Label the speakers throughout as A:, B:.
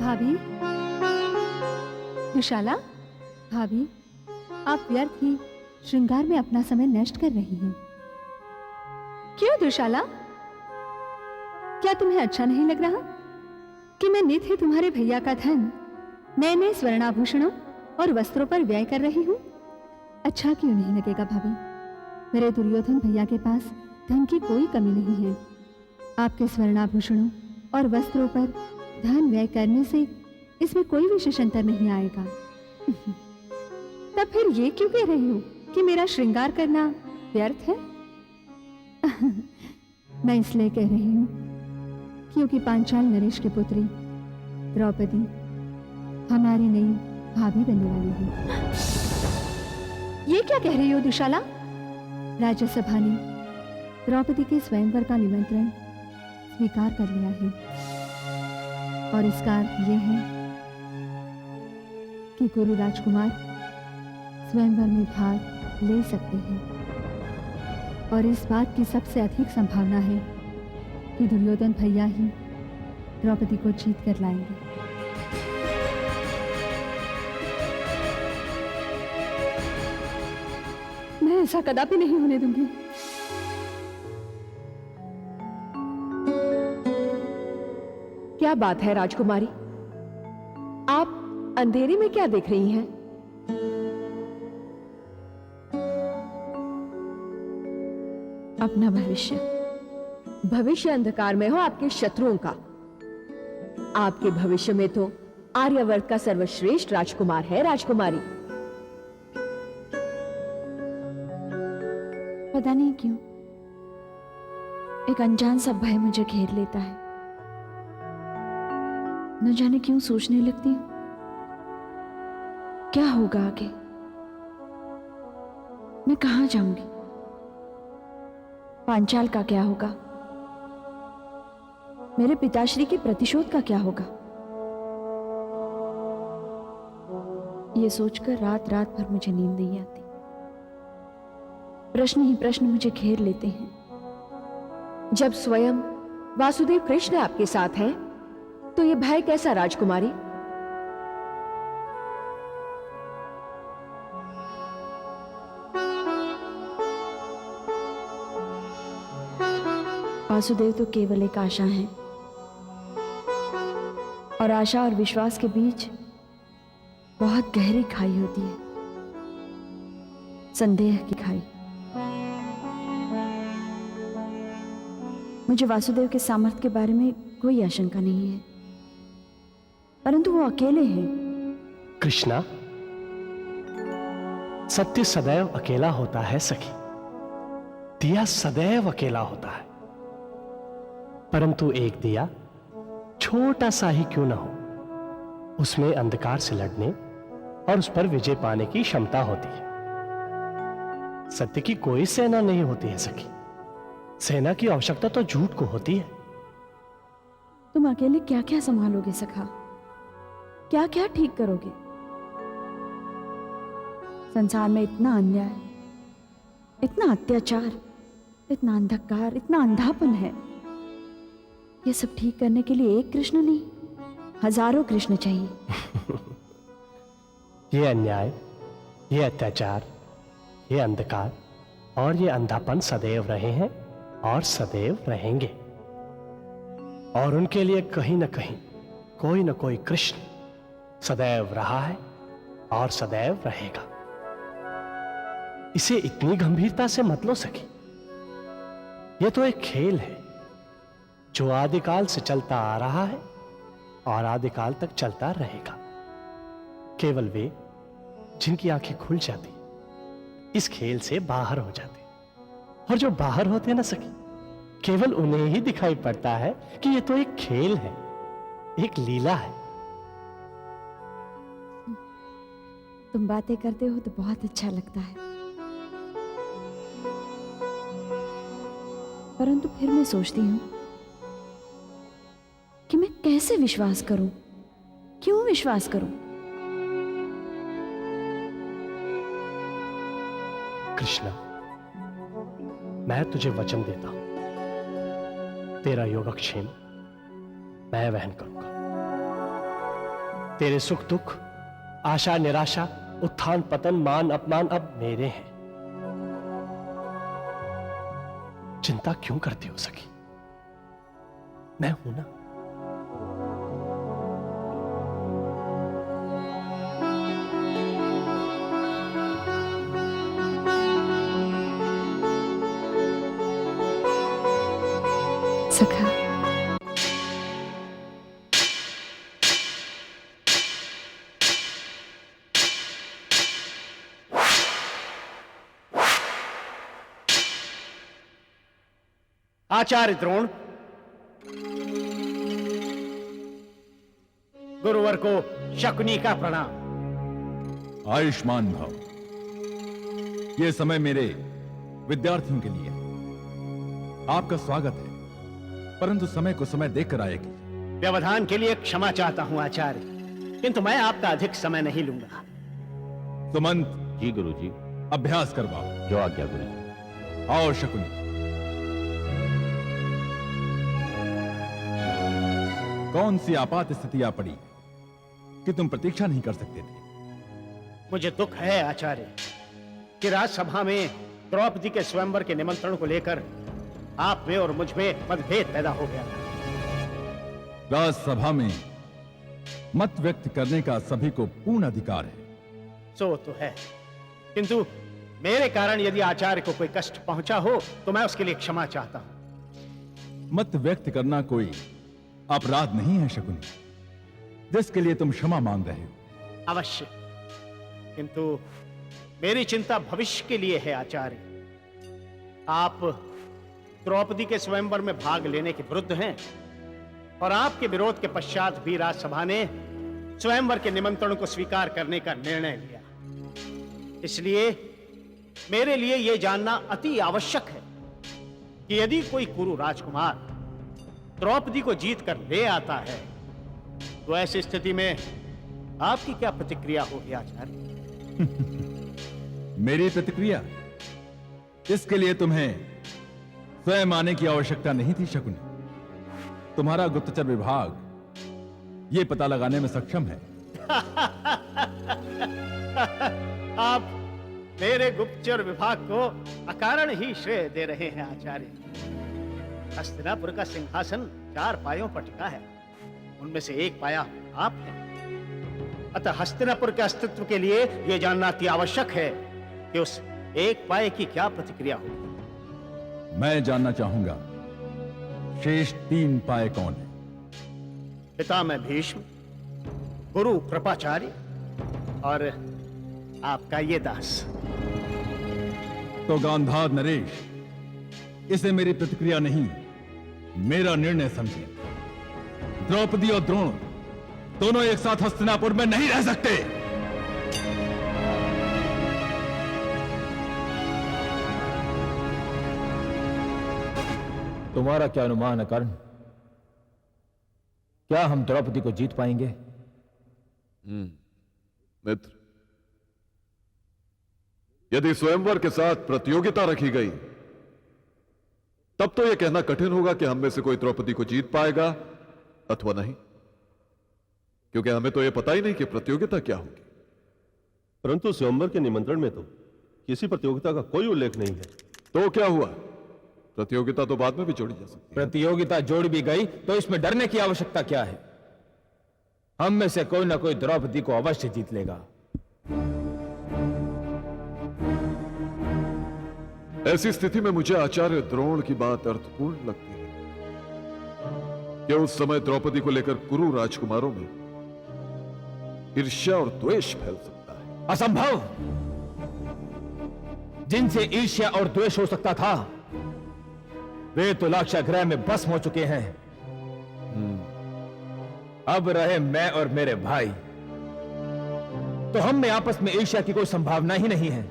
A: भाभी, दुशाला, भाभी, आप व्यर्थ ही श्रृंगार में अपना समय नष्ट कर रही हैं। क्यों दुशाला? क्या तुम्हें अच्छा नहीं लग रहा कि मैं नित ही तुम्हारे भैया का धन नए नए स्वर्णाभूषणों और वस्त्रों पर व्यय कर रही हूं? अच्छा क्यों नहीं लगेगा भाभी? मेरे दुर्योधन भैया के पास धन की कोई कमी नहीं है। आपके स्वर्णाभूषणों और वस्त्रों पर धन व्यय करने से इसमें कोई विशेष अंतर नहीं आएगा। तब फिर ये क्यों कह रही हो कि मेरा श्रृंगार करना व्यर्थ है? मैं इसलिए कह रही हूं क्योंकि पांचाल नरेश की पुत्री द्रौपदी हमारी नई भाभी बनने वाली है। ये क्या कह रही हो दुशाला? राज्यसभा ने द्रौपदी के स्वयंवर का निमंत्रण स्वीकार कर लिया है और इसका अर्थ यह है कि गुरु राजकुमार स्वयंवर में भाग ले सकते हैं और इस बात की सबसे अधिक संभावना है कि दुर्योधन भैया ही द्रौपदी को जीत कर लाएंगे। मैं ऐसा कदापि नहीं होने दूंगी।
B: क्या बात है राजकुमारी, आप अंधेरे में क्या देख रही हैं?
C: अपना भविष्य।
B: भविष्य अंधकार में हो आपके शत्रुओं का। आपके भविष्य में तो आर्यावर्त का सर्वश्रेष्ठ राजकुमार है राजकुमारी।
C: पता नहीं क्यों एक अनजान सा भय मुझे घेर लेता है। न जाने क्यों सोचने लगती हूं क्या होगा आगे, मैं कहां जाऊंगी, पांचाल का क्या होगा, मेरे पिताश्री के प्रतिशोध का क्या होगा। ये सोचकर रात रात भर मुझे नींद नहीं आती। प्रश्न ही प्रश्न मुझे घेर लेते हैं।
B: जब स्वयं वासुदेव कृष्ण आपके साथ हैं, तो ये भय कैसा राजकुमारी?
C: वासुदेव तो केवल एक आशा है और आशा और विश्वास के बीच बहुत गहरी खाई होती है, संदेह की खाई। मुझे वासुदेव के सामर्थ्य के बारे में कोई आशंका नहीं है, परंतु वो अकेले हैं।
D: कृष्णा, सत्य सदैव अकेला होता है सखी। दिया सदैव अकेला होता है, परंतु एक दिया छोटा सा ही क्यों ना हो, उसमें अंधकार से लड़ने और उस पर विजय पाने की क्षमता होती है। सत्य की कोई सेना नहीं होती है सखी। सेना की आवश्यकता तो झूठ को होती है।
C: तुम अकेले क्या क्या संभालोगे सखा, क्या क्या ठीक करोगे? संसार में इतना अन्याय, इतना अत्याचार, इतना अंधकार, इतना अंधापन है। ये सब ठीक करने के लिए एक कृष्ण नहीं, हजारों कृष्ण चाहिए।
D: ये अन्याय, ये अत्याचार, ये अंधकार और ये अंधापन सदैव रहे हैं और सदैव रहेंगे, और उनके लिए कहीं ना कहीं कोई ना कोई कृष्ण सदैव रहा है और सदैव रहेगा। इसे इतनी गंभीरता से मत लो सखी। यह तो एक खेल है जो आदिकाल से चलता आ रहा है और आदिकाल तक चलता रहेगा। केवल वे जिनकी आंखें खुल जाती इस खेल से बाहर हो जाते, और जो बाहर होते हैं ना सखी, केवल उन्हें ही दिखाई पड़ता है कि ये तो एक खेल है, एक लीला है।
C: तुम बातें करते हो तो बहुत अच्छा लगता है, परंतु फिर मैं सोचती हूं कि मैं कैसे विश्वास करूं, क्यों विश्वास करूं?
D: कृष्णा, मैं तुझे वचन देता हूं, तेरा योगक्षेम मैं वहन करूंगा। तेरे सुख दुख, आशा निराशा, उत्थान पतन, मान अपमान अब मेरे हैं। चिंता क्यों करती हो सखी? मैं हूं ना।
A: सखा,
E: आचार्य द्रोण, गुरुवर को शकुनी का प्रणाम।
F: आयुष्मान भव। यह समय मेरे विद्यार्थियों के लिए आपका स्वागत है, परंतु समय को समय देखकर आएगी।
E: व्यवधान के लिए क्षमा चाहता हूं आचार्य, किंतु मैं आपका अधिक समय नहीं लूंगा।
F: सुमंत
G: जी गुरुजी।
F: अभ्यास करवाओ।
G: जो आज्ञा गुरुजी।
F: आओ शकुनी। कौन सी आपात स्थिति आ पड़ी कि तुम प्रतीक्षा नहीं कर सकते थे?
E: मुझे दुख है आचार्य कि राजसभा में द्रौपदी के स्वयंवर के निमंत्रण को लेकर आप में और मुझ में मतभेद पैदा हो गया।
F: राज्यसभा में मत व्यक्त करने का सभी को पूर्ण अधिकार है।
E: सो तो है, किंतु मेरे कारण यदि आचार्य को कोई कष्ट पहुंचा हो तो मैं उसके लिए क्षमा चाहता हूं।
F: मत व्यक्त करना कोई अपराध नहीं है शकुनी, जिसके लिए तुम क्षमा मांग रहे हो।
E: अवश्य, किंतु मेरी चिंता भविष्य के लिए है आचार्य। आप द्रौपदी के स्वयंवर में भाग लेने के विरुद्ध हैं और आपके विरोध के पश्चात भी राज्यसभा ने स्वयंवर के निमंत्रण को स्वीकार करने का निर्णय लिया। इसलिए मेरे लिए यह जानना अति आवश्यक है कि यदि कोई कुरु राजकुमार द्रौपदी को जीत कर ले आता है तो ऐसी स्थिति में आपकी क्या प्रतिक्रिया होगी आचार्य?
F: मेरी प्रतिक्रिया? इसके लिए तुम्हें स्वयं आने की आवश्यकता नहीं थी शकुनी। तुम्हारा गुप्तचर विभाग यह पता लगाने में सक्षम है।
E: आप मेरे गुप्तचर विभाग को अकारण ही श्रेय दे रहे हैं आचार्य। हस्तिनापुर का सिंहासन 4 पायों पर टिका है, उनमें से एक पाया आप हैं। अतः हस्तिनापुर के अस्तित्व के लिए यह जानना अति आवश्यक है कि उस एक पाए की क्या प्रतिक्रिया होगी।
F: मैं जानना चाहूंगा शेष 3 पाए कौन है?
E: पितामह भीष्म, गुरु कृपाचार्य और आपका ये दास।
F: तो गांधार नरेश, इसे मेरी प्रतिक्रिया नहीं, मेरा निर्णय समझे। द्रौपदी और द्रोण दोनों एक साथ हस्तिनापुर में नहीं रह सकते।
G: तुम्हारा क्या अनुमान है कर्ण? क्या हम द्रौपदी को जीत पाएंगे?
H: मित्र, यदि स्वयंवर के साथ प्रतियोगिता रखी गई तब तो यह कहना कठिन होगा कि हम में से कोई द्रौपदी को जीत पाएगा अथवा नहीं, क्योंकि हमें तो यह पता ही नहीं कि प्रतियोगिता क्या होगी।
I: परंतु स्वयंवर के निमंत्रण में तो किसी प्रतियोगिता का कोई उल्लेख नहीं है।
H: तो क्या हुआ? प्रतियोगिता तो बाद में भी जोड़ी जा सकती है।
G: प्रतियोगिता जोड़ भी गई तो इसमें डरने की आवश्यकता क्या है? हम में से कोई ना कोई द्रौपदी को अवश्य जीत लेगा।
H: ऐसी स्थिति में मुझे आचार्य द्रोण की बात अर्थपूर्ण लगती है कि उस समय द्रौपदी को लेकर कुरु राजकुमारों में ईर्ष्या और द्वेष फैल सकता है।
G: असंभव! जिनसे ईर्ष्या और द्वेष हो सकता था वे तो लाक्षागृह में भस्म हो चुके हैं। अब रहे मैं और मेरे भाई, तो हम में आपस में ईर्ष्या की कोई संभावना ही नहीं है।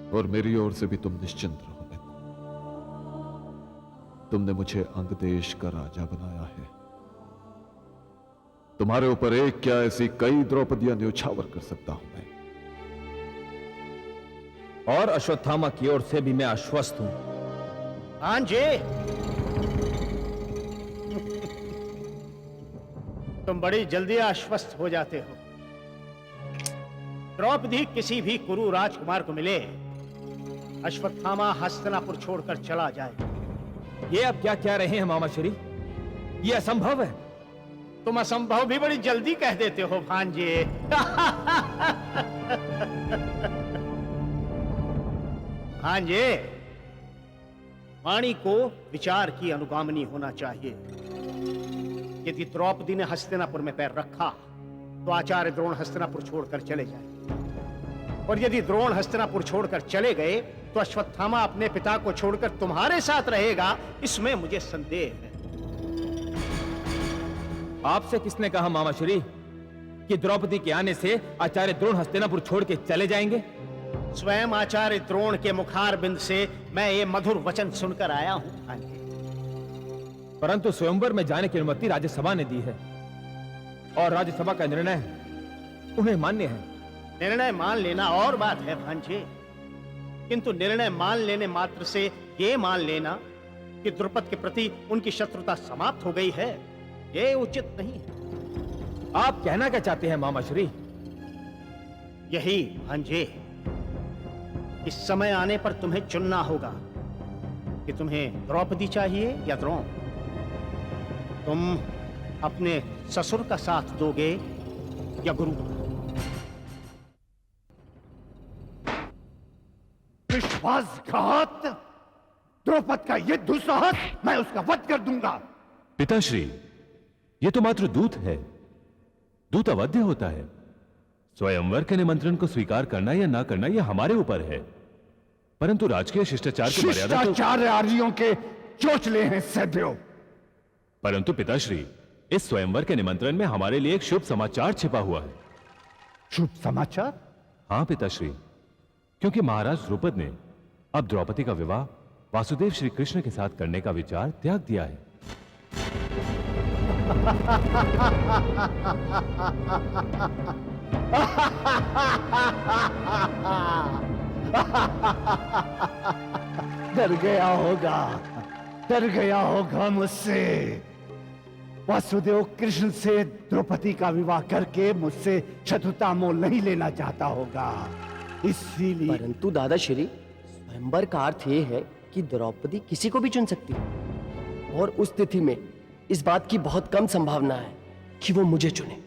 H: और मेरी ओर से भी तुम निश्चिंत रहो मित्र। तुमने मुझे अंग देश का राजा बनाया है। तुम्हारे ऊपर एक क्या ऐसी कई द्रौपदियां न्योछावर कर सकता हूं मैं।
G: और अश्वत्थामा की ओर से भी मैं आश्वस्त हूं।
E: हाँ जी, तुम बड़ी जल्दी आश्वस्त हो जाते हो। द्रौपदी किसी भी कुरु राजकुमार को मिले, अश्वत्थामा हस्तिनापुर छोड़कर चला जाए।
G: ये अब क्या कह रहे हैं मामाश्री? ये असंभव है।
E: तुम असंभव भी बड़ी जल्दी कह देते हो भांजे। भांजे, वाणी को विचार की अनुगामिनी होना चाहिए। यदि द्रौपदी ने हस्तिनापुर में पैर रखा तो आचार्य द्रोण हस्तिनापुर छोड़कर चले जाए, और यदि द्रोण हस्तिनापुर छोड़कर चले गए तो अश्वत्थामा अपने पिता को छोड़कर तुम्हारे साथ रहेगा, इसमें मुझे संदेह है।
G: आपसे किसने कहा मामाश्री कि द्रौपदी के आने से आचार्य द्रोण हस्तिनापुर छोड़ के चले जाएंगे?
E: स्वयं आचार्य द्रोण के मुखारबिंद से मैं ये मधुर वचन सुनकर आया हूं।
G: परंतु स्वयंवर में जाने की अनुमति राज्यसभा ने दी है, और राज्यसभा का निर्णय उन्हें मान्य है।
E: निर्णय मान लेना और बात है भांजे, किंतु निर्णय मान लेने मात्र से ये मान लेना कि द्रुपद के प्रति उनकी शत्रुता समाप्त हो गई है, ये उचित नहीं है।
G: आप कहना क्या चाहते हैं मामाश्री?
E: यही भांजे, इस समय आने पर तुम्हें चुनना होगा कि तुम्हें द्रौपदी चाहिए या द्रोण। तुम अपने ससुर का साथ दोगे या गुरु?
J: विश्वासघात! द्रौपद का ये दुस्साहस, मैं उसका वध कर दूंगा।
K: पिताश्री, ये तो मात्र दूत है। दूत अवध्य होता है। स्वयंवर के निमंत्रण को स्वीकार करना या ना करना यह हमारे ऊपर है, परंतु राजकीय शिष्टाचार की मर्यादा तो...
J: शिष्टाचार आर्यों के चोचले हैं सदैव।
K: परंतु पिताश्री, इस स्वयंवर के निमंत्रण में हमारे लिए एक शुभ समाचार छिपा हुआ है।
J: शुभ समाचार?
K: हाँ पिताश्री, क्योंकि महाराज द्रुपद ने अब द्रौपदी का विवाह वासुदेव श्री कृष्ण के साथ करने का विचार त्याग दिया है।
J: डर गया होगा मुझसे। वासुदेव कृष्ण से द्रौपदी का विवाह करके मुझसे शत्रुता मोल नहीं लेना चाहता होगा, इसीलिए।
L: परंतु दादाश्री, स्वयंवर का अर्थ यह है कि द्रौपदी किसी को भी चुन सकती है, और उस स्थिति में इस बात की बहुत कम संभावना है कि वो मुझे चुने।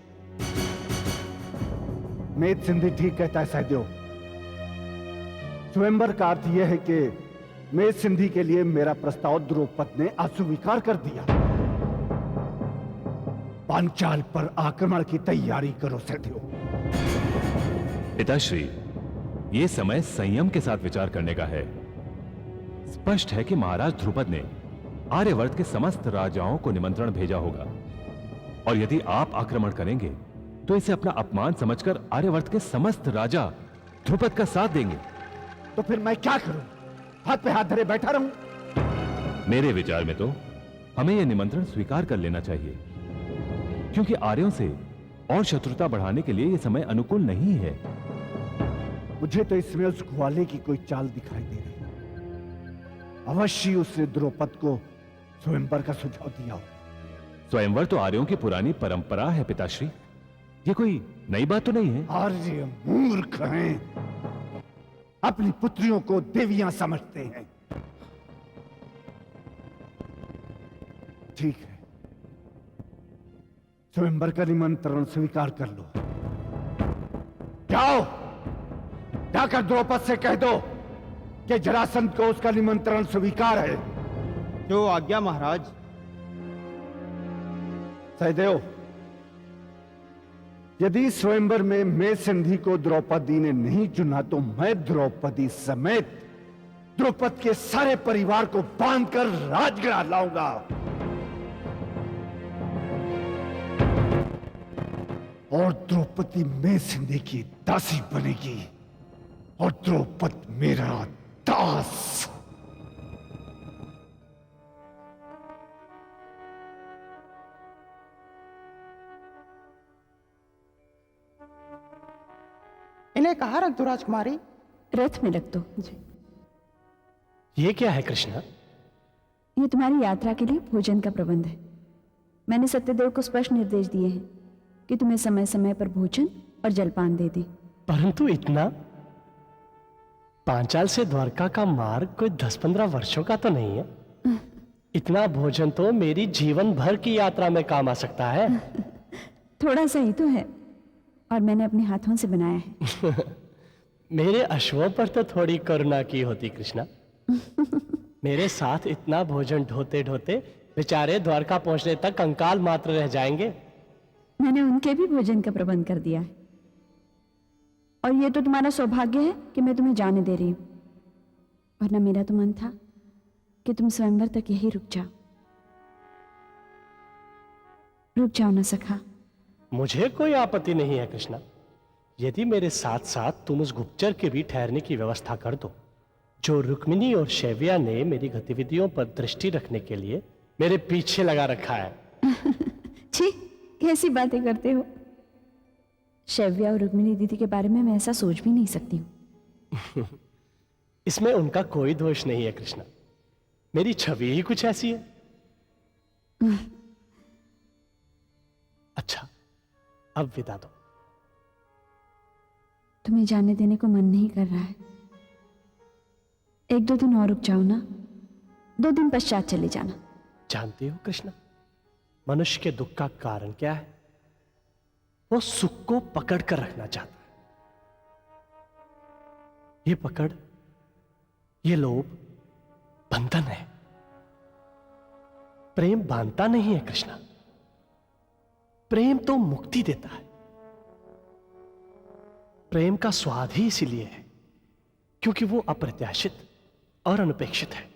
J: मेद सिंधी ठीक कहता है सहदेव। स्वयंवर का अर्थ यह है कि मेद सिंधी के लिए मेरा प्रस्ताव द्रौपद ने अस्वीकार कर दिया। पांचाल पर आक्रमण की तैयारी करो सहदेव।
K: पिताश्री, ये समय संयम के साथ विचार करने का है। स्पष्ट है कि महाराज ध्रुपद ने आर्यवर्त के समस्त राजाओं को निमंत्रण भेजा होगा, और यदि आप आक्रमण करेंगे तो इसे अपना अपमान समझकर आर्यवर्त के समस्त राजा ध्रुपद का साथ देंगे।
J: तो फिर मैं क्या करूं? हाथ पे हाथ धरे बैठा रहूं?
K: मेरे विचार में तो हमें यह निमंत्रण स्वीकार कर लेना चाहिए, क्योंकि आर्यों से और शत्रुता बढ़ाने के लिए यह समय अनुकूल नहीं है।
J: मुझे तो इसमें उस ग्वाले की कोई चाल दिखाई दे रही। अवश्य उसने द्रौपद को स्वयंवर का सुझाव दिया हो।
K: स्वयंवर तो आर्यों की पुरानी परंपरा है पिताश्री, ये कोई नई बात तो नहीं है।
J: आर्य मूर्ख हैं, अपनी पुत्रियों को देवियां समझते हैं। ठीक है, स्वयंवर का निमंत्रण स्वीकार कर लो। जाओ, जाकर द्रौपद से कह दो कि जरासंध को उसका निमंत्रण स्वीकार है।
M: जो आज्ञा महाराज।
J: सहदेव, यदि स्वयंवर में मेद सिंधी को द्रौपदी ने नहीं चुना तो मैं द्रौपदी समेत द्रौपद के सारे परिवार को बांधकर राजगृह लाऊंगा। और द्रौपदी मेद सिंधी की दासी बनेगी, और द्रौपद मेरा दास।
M: इन्हें कहाँ रख दो राजकुमारी?
C: रथ में रख दो। जी।
D: ये क्या है कृष्णा?
C: ये तुम्हारी यात्रा के लिए भोजन का प्रबंध है। मैंने सत्यदेव को स्पष्ट निर्देश दिए हैं कि तुम्हें समय समय पर भोजन और जलपान दे दे।
D: परंतु इतना? पांचाल से द्वारका का मार्ग कोई 10-15 वर्षों का तो नहीं है। इतना भोजन तो मेरी जीवन भर की यात्रा में काम आ सकता है।
C: थोड़ा सा ही तो है, और मैंने अपने हाथों से बनाया है।
D: मेरे अश्वों पर तो थोड़ी करुणा की होती कृष्णा। मेरे साथ इतना भोजन ढोते ढोते बेचारे द्वारका पहुंचने तक कंकाल मात्र रह जाएंगे।
C: मैंने उनके भी भोजन का प्रबंध कर दिया है, और ये तो तुम्हारा सौभाग्य है कि मैं तुम्हें जाने दे रही हूं, वरना मेरा तो मन था कि तुम स्वयंवर तक यही रुक जाओ। रुक जाओ ना सखा।
D: मुझे कोई आपत्ति नहीं है कृष्णा, यदि मेरे साथ साथ तुम उस गुप्तचर के भी ठहरने की व्यवस्था कर दो जो रुक्मिणी और शैव्या ने मेरी गतिविधियों पर दृष्टि रखने के लिए मेरे पीछे लगा रखा है।
C: छी, कैसी बातें करते हो। शैव्या और रुक्मिणी दीदी के बारे में मैं ऐसा सोच भी नहीं सकती हूँ।
D: इसमें उनका कोई दोष नहीं है कृष्णा, मेरी छवि ही कुछ ऐसी है। अच्छा, अब विदा दो।
C: तुम्हें जाने देने को मन नहीं कर रहा है। 1-2 दिन और रुक जाओ ना, 2 दिन पश्चात चले जाना।
D: जानती हो कृष्णा, मनुष्य के दुख का कारण क्या है? वो सुख को पकड़ कर रखना चाहता है। ये पकड़, ये लोभ बंधन है। प्रेम बांधता नहीं है कृष्णा, प्रेम तो मुक्ति देता है। प्रेम का स्वाद ही इसीलिए है क्योंकि वो अप्रत्याशित और अनपेक्षित है।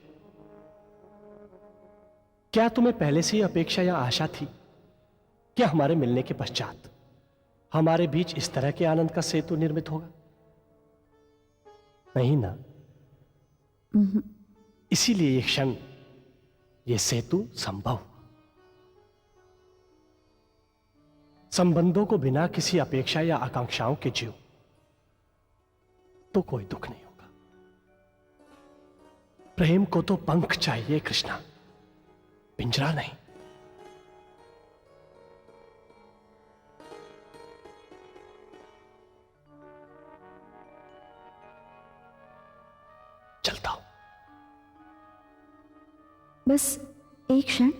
D: क्या तुम्हें पहले से ही अपेक्षा या आशा थी कि हमारे मिलने के पश्चात हमारे बीच इस तरह के आनंद का सेतु निर्मित होगा? नहीं ना। इसीलिए ये क्षण, ये सेतु संभव हुआ। संबंधों को बिना किसी अपेक्षा या आकांक्षाओं के जियो तो कोई दुख नहीं होगा। प्रेम को तो पंख चाहिए कृष्णा, पिंजरा नहीं। चलता हूं।
C: बस एक क्षण।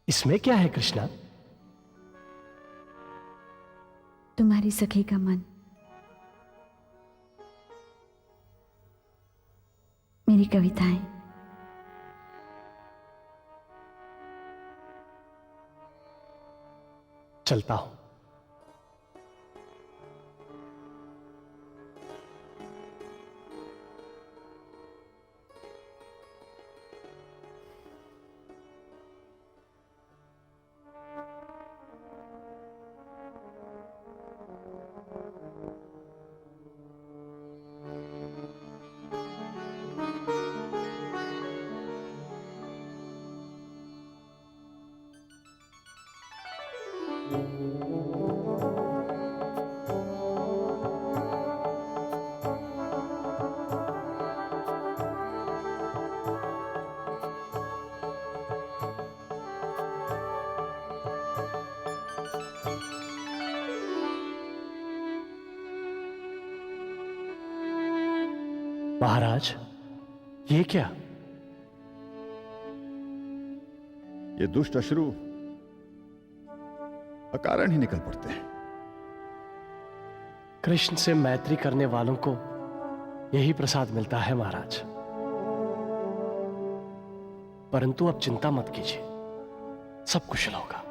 D: इसमें क्या है कृष्णा?
C: तुम्हारी सखी का मन, मेरी कविताएं।
D: चलता हूं। महाराज, ये क्या?
H: ये दुष्ट अश्रु अकारण ही निकल पड़ते हैं।
D: कृष्ण से मैत्री करने वालों को यही प्रसाद मिलता है महाराज। परंतु अब चिंता मत कीजिए, सब कुशल होगा।